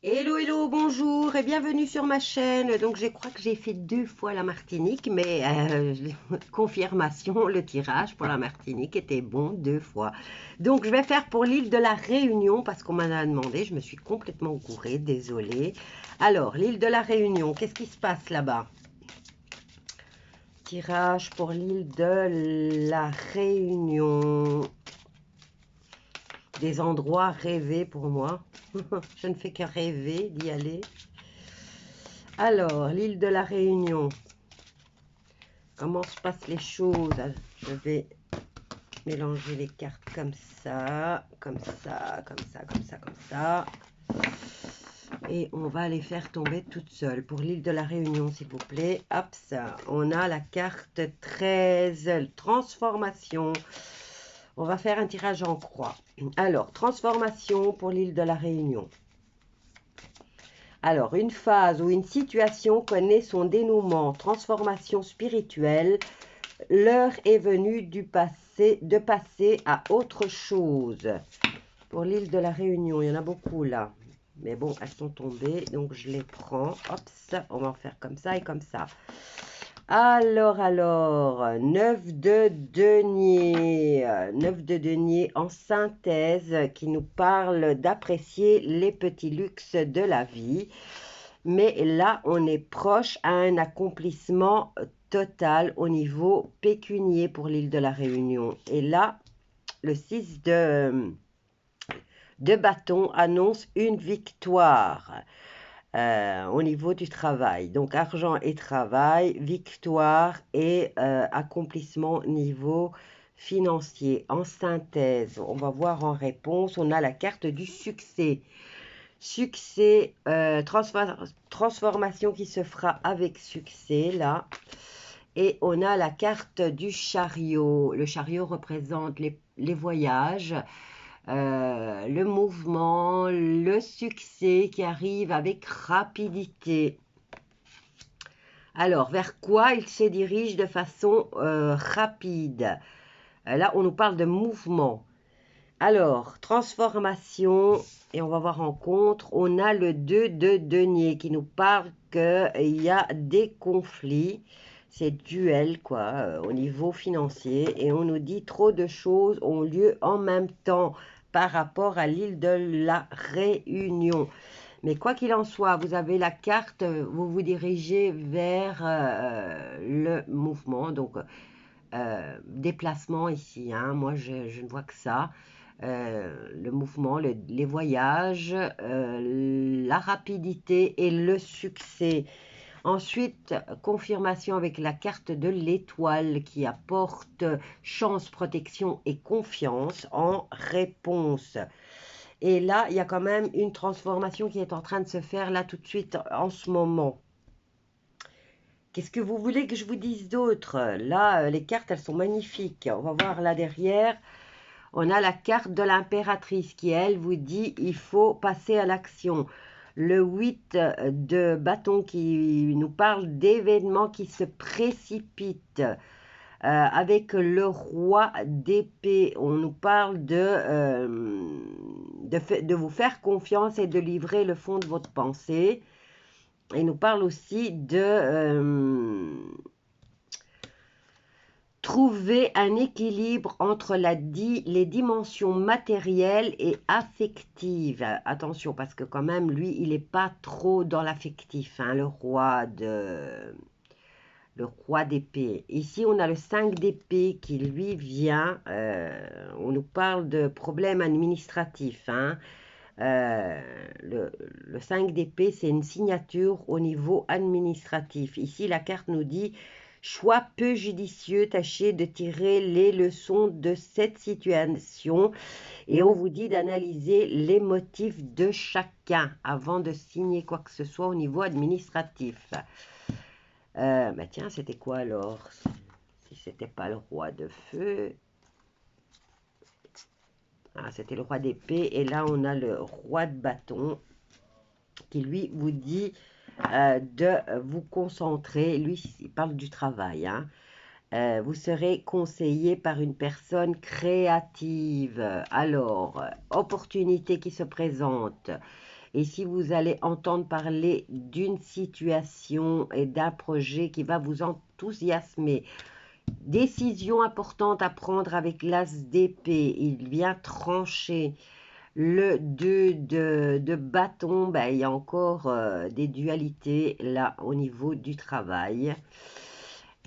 Hello, hello, bonjour et bienvenue sur ma chaîne. Donc, je crois que j'ai fait 2 fois la Martinique, mais confirmation, le tirage pour la Martinique était bon 2 fois. Donc, je vais faire pour l'île de la Réunion parce qu'on m'en a demandé. Je me suis complètement gourée, désolée. Alors, l'île de la Réunion, qu'est-ce qui se passe là-bas? Tirage pour l'île de la Réunion. Des endroits rêvés pour moi. Je ne fais que rêver d'y aller. Alors, l'île de la Réunion. Comment se passent les choses? Je vais mélanger les cartes comme ça, comme ça, comme ça, comme ça, comme ça. Et on va les faire tomber toutes seules. Pour l'île de la Réunion, s'il vous plaît. Hop, ça. On a la carte 13, transformation. On va faire un tirage en croix. Alors, transformation pour l'île de la Réunion. Alors, une phase ou une situation connaît son dénouement, transformation spirituelle. L'heure est venue de passer à autre chose. Pour l'île de la Réunion, il y en a beaucoup là. Mais bon, elles sont tombées, donc je les prends. Hop, ça, on va en faire comme ça et comme ça. Alors, 9 de denier. 9 de denier en synthèse qui nous parle d'apprécier les petits luxes de la vie. Mais là, on est proche à un accomplissement total au niveau pécunier pour l'île de la Réunion. Et là, le 6 de bâton annonce une victoire au niveau du travail. Donc, argent et travail, victoire et accomplissement niveau financier. En synthèse, on va voir en réponse, on a la carte du succès. Succès, transformation qui se fera avec succès, là. Et on a la carte du chariot. Le chariot représente les voyages, le mouvement, le succès qui arrive avec rapidité. Alors, vers quoi il se dirige de façon rapide? Là, on nous parle de mouvement. Alors, transformation, et on va voir en contre, on a le 2 de denier qui nous parle qu'il y a des conflits, c'est duel quoi, au niveau financier, et on nous dit trop de choses ont lieu en même temps par rapport à l'île de la Réunion. Mais quoi qu'il en soit, vous avez la carte, vous vous dirigez vers le mouvement, donc déplacement ici, hein. Moi je ne vois que ça. Le mouvement, les voyages, la rapidité et le succès. Ensuite, confirmation avec la carte de l'étoile qui apporte chance, protection et confiance en réponse. Et là, il y a quand même une transformation qui est en train de se faire là tout de suite en ce moment. Qu'est-ce que vous voulez que je vous dise d'autre? Là, les cartes, elles sont magnifiques. On va voir là derrière. On a la carte de l'impératrice qui, elle, vous dit il faut passer à l'action. Le 8 de bâton qui nous parle d'événements qui se précipitent. Avec le roi d'épée, on nous parle de vous faire confiance et de livrer le fond de votre pensée. Il nous parle aussi de trouver un équilibre entre les dimensions matérielles et affectives. Attention, parce que quand même, lui, il n'est pas trop dans l'affectif, hein, le roi d'épée. Ici, on a le 5 d'épée qui, lui, vient, on nous parle de problèmes administratifs, hein. Le 5 d'épée, c'est une signature au niveau administratif. Ici, la carte nous dit choix peu judicieux, tâchez de tirer les leçons de cette situation et on vous dit d'analyser les motifs de chacun avant de signer quoi que ce soit au niveau administratif. Bah tiens, c'était quoi alors? Si c'était pas le roi de feu, ah, c'était le roi d'épée et là on a le roi de bâton qui lui vous dit de vous concentrer. Lui, il parle du travail, hein. Vous serez conseillé par une personne créative. Alors, opportunité qui se présente. Et si vous allez entendre parler d'une situation et d'un projet qui va vous enthousiasmer, décision importante à prendre avec l'as d'épée, il vient trancher. Le 2 de bâton, ben, il y a encore des dualités là au niveau du travail.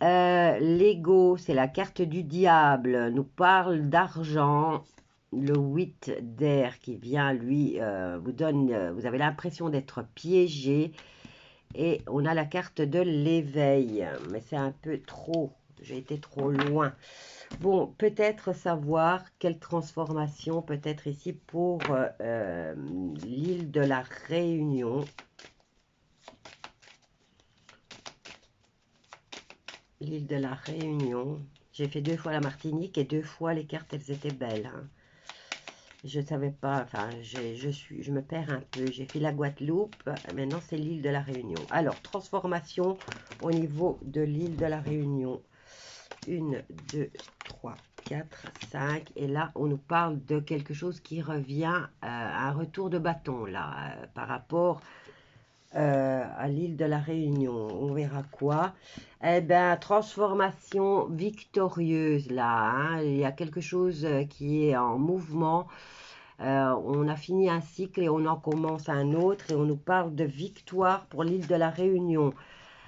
L'ego, c'est la carte du diable, nous parle d'argent. Le 8 d'air qui vient, lui, vous donne, vous avez l'impression d'être piégé. Et on a la carte de l'éveil, mais c'est un peu trop, j'ai été trop loin. Bon, peut-être savoir quelle transformation peut être ici pour l'île de la Réunion. L'île de la Réunion. J'ai fait 2 fois la Martinique et 2 fois les cartes, elles étaient belles. Hein. Je ne savais pas, enfin, je me perds un peu. J'ai fait la Guadeloupe, maintenant c'est l'île de la Réunion. Alors, transformation au niveau de l'île de la Réunion. 1, 2, 3, 4, 5. Et là, on nous parle de quelque chose qui revient à un retour de bâton, là, par rapport à l'île de la Réunion. On verra quoi. Eh bien, transformation victorieuse, là. Hein. Il y a quelque chose qui est en mouvement. On a fini un cycle et on en commence un autre. Et on nous parle de victoire pour l'île de la Réunion.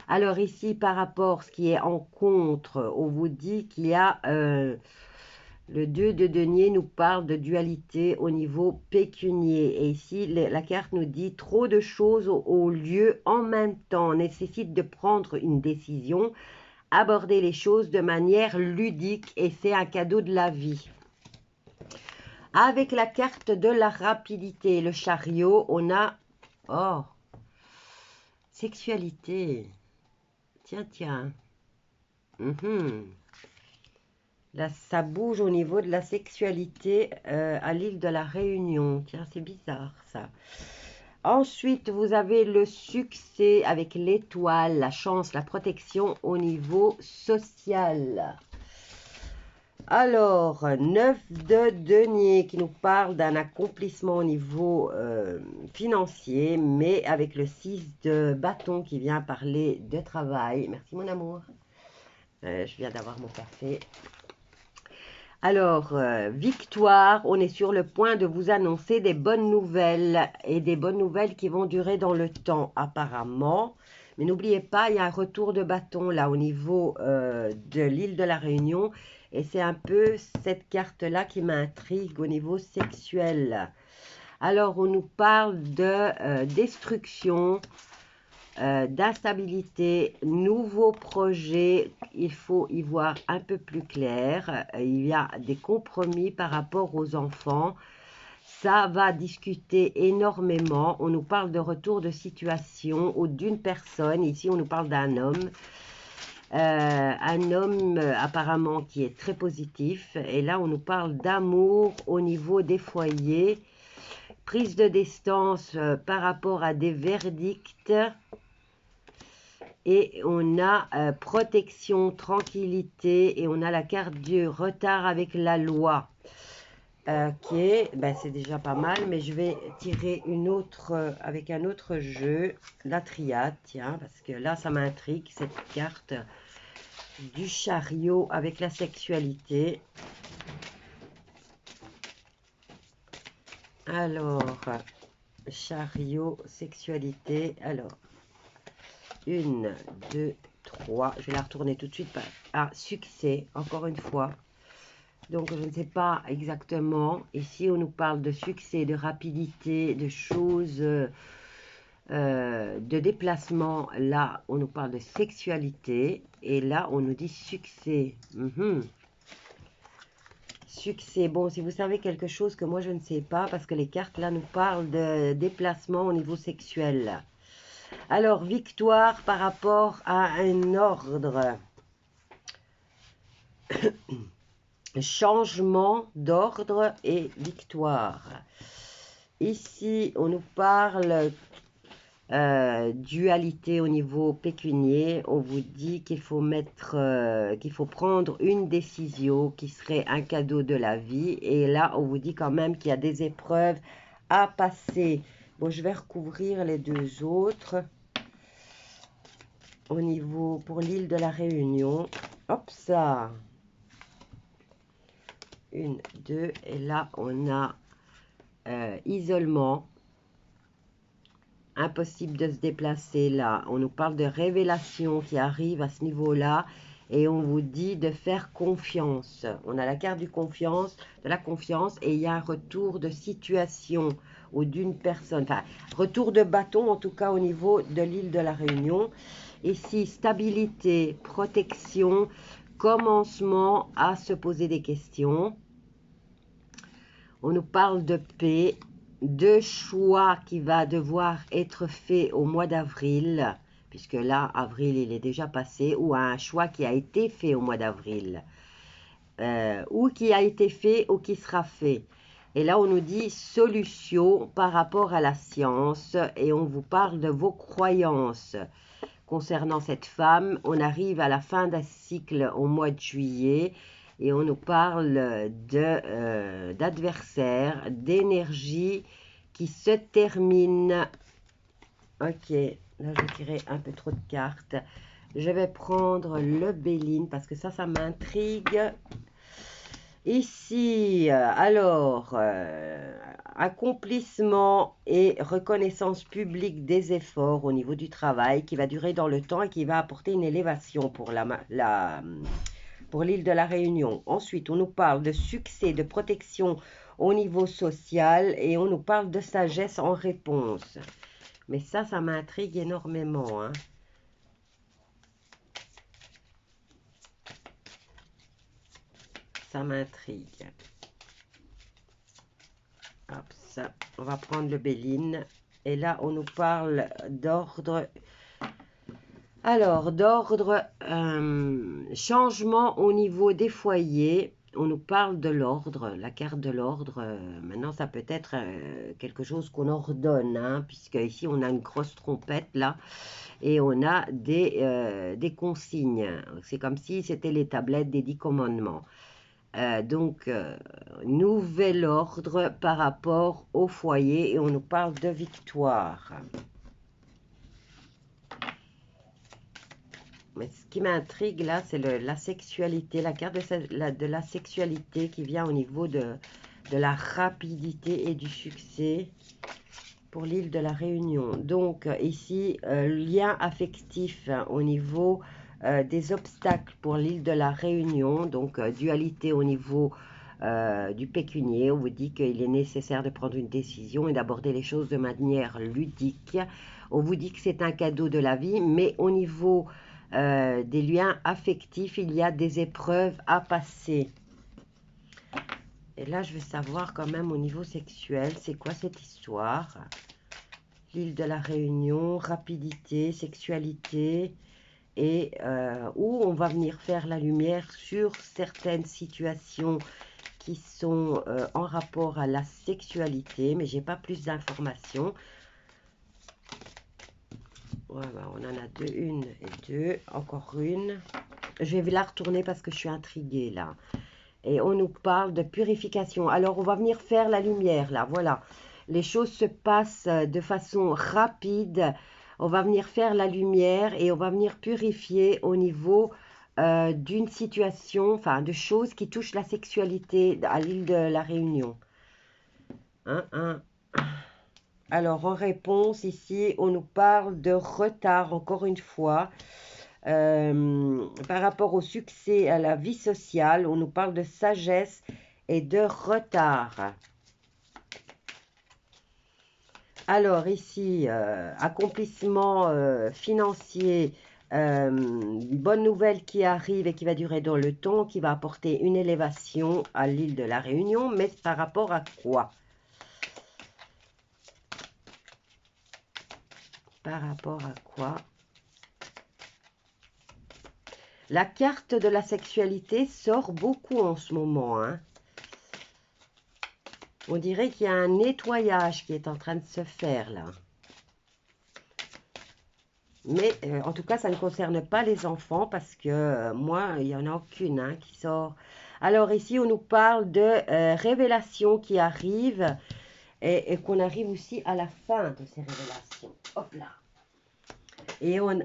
Alors ici, par rapport à ce qui est en contre, on vous dit qu'il y a le 2 de denier nous parle de dualité au niveau pécunier. Et ici, la carte nous dit trop de choses au lieu en même temps nécessite de prendre une décision, aborder les choses de manière ludique et c'est un cadeau de la vie. Avec la carte de la rapidité, le chariot, on a... Oh, sexualité. Tiens, tiens. Là, ça bouge au niveau de la sexualité à l'île de la Réunion. Tiens, c'est bizarre ça. Ensuite, vous avez le succès avec l'étoile, la chance, la protection au niveau social. Alors, 9 de denier qui nous parle d'un accomplissement au niveau financier, mais avec le 6 de bâton qui vient parler de travail. Merci mon amour. Je viens d'avoir mon café. Alors, victoire, on est sur le point de vous annoncer des bonnes nouvelles et des bonnes nouvelles qui vont durer dans le temps apparemment. Mais n'oubliez pas, il y a un retour de bâton là au niveau de l'île de la Réunion et c'est un peu cette carte-là qui m'intrigue au niveau sexuel. Alors, on nous parle de destruction, d'instabilité, nouveaux projets, il faut y voir un peu plus clair. Il y a des compromis par rapport aux enfants. Ça va discuter énormément. On nous parle de retour de situation ou d'une personne. Ici, on nous parle d'un homme. Un homme apparemment qui est très positif. Et là, on nous parle d'amour au niveau des foyers. Prise de distance par rapport à des verdicts. Et on a protection, tranquillité, et on a la carte du retard avec la loi. Ok, ben c'est déjà pas mal, mais je vais tirer une autre avec un autre jeu, la triade, tiens, parce que là ça m'intrigue, cette carte du chariot avec la sexualité. Alors, chariot, sexualité, alors... 1, 2, 3. Je vais la retourner tout de suite à succès, encore une fois. Donc, je ne sais pas exactement. Ici, on nous parle de succès, de rapidité, de choses, de déplacement. Là, on nous parle de sexualité. Et là, on nous dit succès. Succès. Bon, si vous savez quelque chose que moi, je ne sais pas, parce que les cartes, là, nous parlent de déplacement au niveau sexuel. Alors, victoire par rapport à un ordre. Changement d'ordre et victoire. Ici, on nous parle dualité au niveau pécunier. On vous dit qu'il faut qu'il faut prendre une décision qui serait un cadeau de la vie. Et là, on vous dit quand même qu'il y a des épreuves à passer. Bon, je vais recouvrir les deux autres. Au niveau, pour l'île de la Réunion. Hop, ça. 1, 2. Et là, on a isolement. Impossible de se déplacer là. On nous parle de révélation qui arrive à ce niveau-là. Et on vous dit de faire confiance. On a la carte de la confiance. Et il y a un retour de situation ou d'une personne. Enfin, retour de bâton en tout cas au niveau de l'île de la Réunion. Ici, stabilité, protection, commencement à se poser des questions. On nous parle de paix, de choix qui va devoir être fait au mois d'avril, puisque là, avril, il est déjà passé, ou un choix qui a été fait au mois d'avril, ou qui a été fait ou qui sera fait. Et là, on nous dit solution par rapport à la science, et on vous parle de vos croyances. Concernant cette femme, on arrive à la fin d'un cycle au mois de juillet et on nous parle d'adversaire, d'énergie qui se termine. Ok, là je tirais un peu trop de cartes. Je vais prendre le Béline parce que ça m'intrigue. Ici, alors, accomplissement et reconnaissance publique des efforts au niveau du travail qui va durer dans le temps et qui va apporter une élévation pour l'île de la Réunion. Ensuite, on nous parle de succès, de protection au niveau social et on nous parle de sagesse en réponse. Mais ça m'intrigue énormément, hein. Ça m'intrigue. Hop, ça, on va prendre le Béline. Et là, on nous parle d'ordre. Alors, d'ordre, changement au niveau des foyers. On nous parle de l'ordre, la carte de l'ordre. Maintenant, ça peut être quelque chose qu'on ordonne, hein, puisque ici, on a une grosse trompette, là. Et on a des consignes. C'est comme si c'était les tablettes des 10 commandements. Donc, nouvel ordre par rapport au foyer et on nous parle de victoire. Mais ce qui m'intrigue là, c'est la sexualité, la carte de la sexualité qui vient au niveau de la rapidité et du succès pour l'île de la Réunion. Donc, ici, lien affectif hein, au niveau des obstacles pour l'île de la Réunion, donc dualité au niveau du pécunier. On vous dit qu'il est nécessaire de prendre une décision et d'aborder les choses de manière ludique. On vous dit que c'est un cadeau de la vie, mais au niveau des liens affectifs, il y a des épreuves à passer. Et là, je veux savoir quand même au niveau sexuel, c'est quoi cette histoire? L'île de la Réunion, rapidité, sexualité, et où on va venir faire la lumière sur certaines situations qui sont en rapport à la sexualité, mais j'ai pas plus d'informations. Voilà, on en a deux, une et deux, encore une. Je vais la retourner parce que je suis intriguée là. Et on nous parle de purification. Alors, on va venir faire la lumière là, voilà. Les choses se passent de façon rapide. On va venir faire la lumière et on va venir purifier au niveau d'une situation, enfin de choses qui touchent la sexualité à l'île de la Réunion. Alors, en réponse, ici, on nous parle de retard, encore une fois. Par rapport au succès, à la vie sociale, on nous parle de sagesse et de retard. Alors ici, accomplissement financier, une bonne nouvelle qui arrive et qui va durer dans le temps, qui va apporter une élévation à l'île de la Réunion, mais par rapport à quoi? Par rapport à quoi? La carte de la sexualité sort beaucoup en ce moment, hein. On dirait qu'il y a un nettoyage qui est en train de se faire là. Mais en tout cas, ça ne concerne pas les enfants parce que moi, il n'y en a aucune hein, qui sort. Alors ici, on nous parle de révélation qui arrive et qu'on arrive aussi à la fin de ces révélations. Hop là. Et on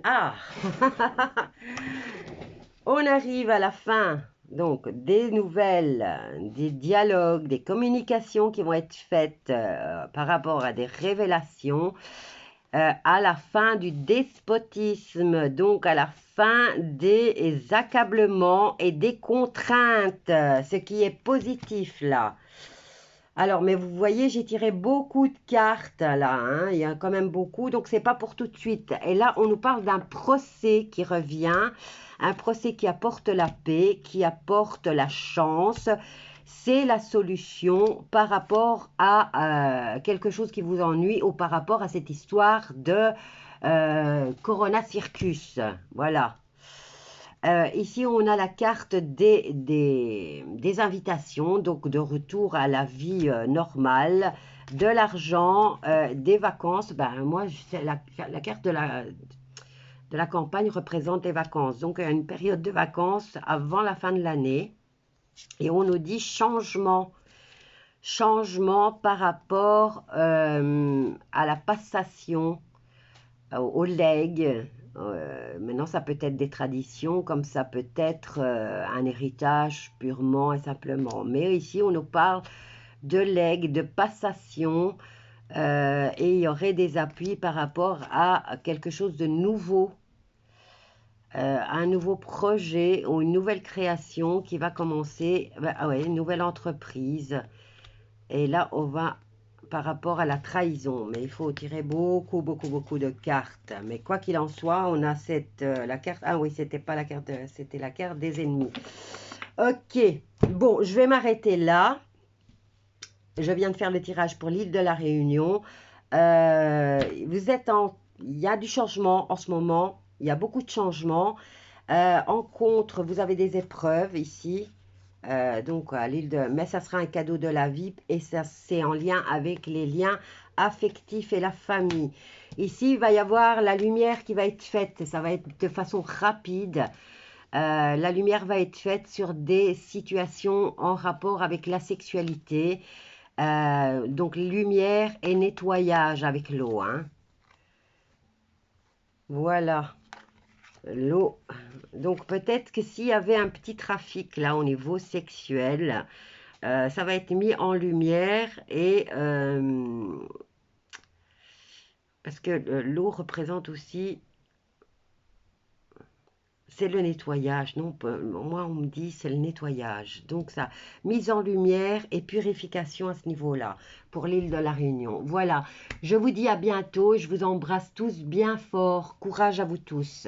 arrive à la fin, donc, des nouvelles, des dialogues, des communications qui vont être faites par rapport à des révélations, à la fin du despotisme, donc à la fin des accablements et des contraintes, ce qui est positif là. Alors, mais vous voyez, j'ai tiré beaucoup de cartes là, hein, il y a quand même beaucoup, donc c'est pas pour tout de suite. Et là, on nous parle d'un procès qui revient, un procès qui apporte la paix, qui apporte la chance. C'est la solution par rapport à quelque chose qui vous ennuie ou par rapport à cette histoire de Corona Circus. Voilà. Ici, on a la carte des invitations, donc de retour à la vie normale, de l'argent, des vacances. Ben, moi, la carte de la campagne représente les vacances. Donc, une période de vacances avant la fin de l'année. Et on nous dit changement. Changement par rapport à la passation, au legs. Maintenant, ça peut être des traditions, comme ça peut être un héritage purement et simplement. Mais ici, on nous parle de legs, de passation, et il y aurait des appuis par rapport à quelque chose de nouveau, un nouveau projet ou une nouvelle création qui va commencer, ouais, une nouvelle entreprise. Et là, on va par rapport à la trahison. Mais il faut tirer beaucoup, beaucoup, beaucoup de cartes. Mais quoi qu'il en soit, on a la carte... Ah oui, c'était pas la carte, c'était la carte des ennemis. Ok, bon, je vais m'arrêter là. Je viens de faire le tirage pour l'île de la Réunion. Il y a du changement en ce moment. Il y a beaucoup de changements. En contre, vous avez des épreuves ici. Donc à l'île de... Mais ça sera un cadeau de la vie et ça c'est en lien avec les liens affectifs et la famille. Ici, il va y avoir la lumière qui va être faite. Ça va être de façon rapide. La lumière va être faite sur des situations en rapport avec la sexualité. Donc lumière et nettoyage avec l'eau, hein. Voilà, l'eau. Donc peut-être que s'il y avait un petit trafic là au niveau sexuel, ça va être mis en lumière et parce que l'eau représente aussi, c'est le nettoyage. Non, moi on me dit c'est le nettoyage. Donc ça, mise en lumière et purification à ce niveau-là pour l'île de la Réunion. Voilà, je vous dis à bientôt. Je vous embrasse tous bien fort. Courage à vous tous.